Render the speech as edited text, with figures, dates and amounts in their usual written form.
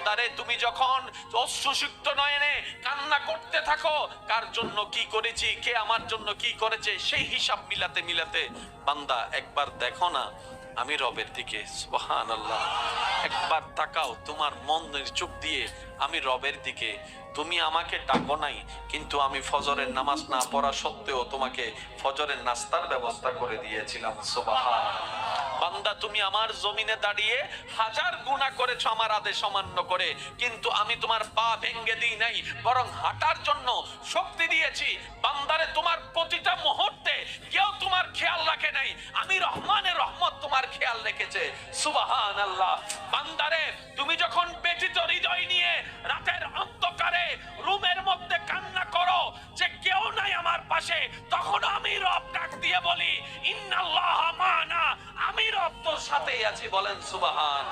বান্দারে তুমি যখন অশ্রুসিক্ত নয়নে কান্না করতে থাকো, কার জন্য কি করেছি, কে আমার জন্য কি করেছে, সেই হিসাব মিলাতে মিলাতে বান্দা একবার দেখো না আমি রবের দিকে, সুবহানাল্লাহ, একবার তাকাও তোমার মনের চোখ দিয়ে আমি রবের দিকে। তুমি আমাকে ডাকো নাই, কিন্তু আমি ফজরের নামাজ না পড়া সত্ত্বেও তোমাকে ফজরের নাস্তার ব্যবস্থা করে দিয়েছিলাম। সুবহানাল্লাহ। বান্দা তুমি আমার জমিনে দাঁড়িয়ে হাজার গুনাহ করেছো আমার আদেশ অমান্য করে, কিন্তু আমি তোমার পা ভেঙে দিই নাই, বরং হাঁটার জন্য শক্তি দিয়েছি। বান্দারে তোমার প্রতিটা মুহূর্তে কেউ তোমার খেয়াল রাখে নাই, আমি রহমানের রহমত তোমার খেয়াল রেখেছে। সুবহানাল্লাহ। বান্দারে তুমি যখন ব্যথিত হৃদয় নিয়ে রাতের অন্ধকারে রুমের মধ্যে কান্না করো যে কেউ নাই আমার পাশে, তখন আমি রব ডাক দিয়ে বলি ইন্নাল্লাহ মানা, আমি রব তোর সাথেই আছি। বলেন সুবহান।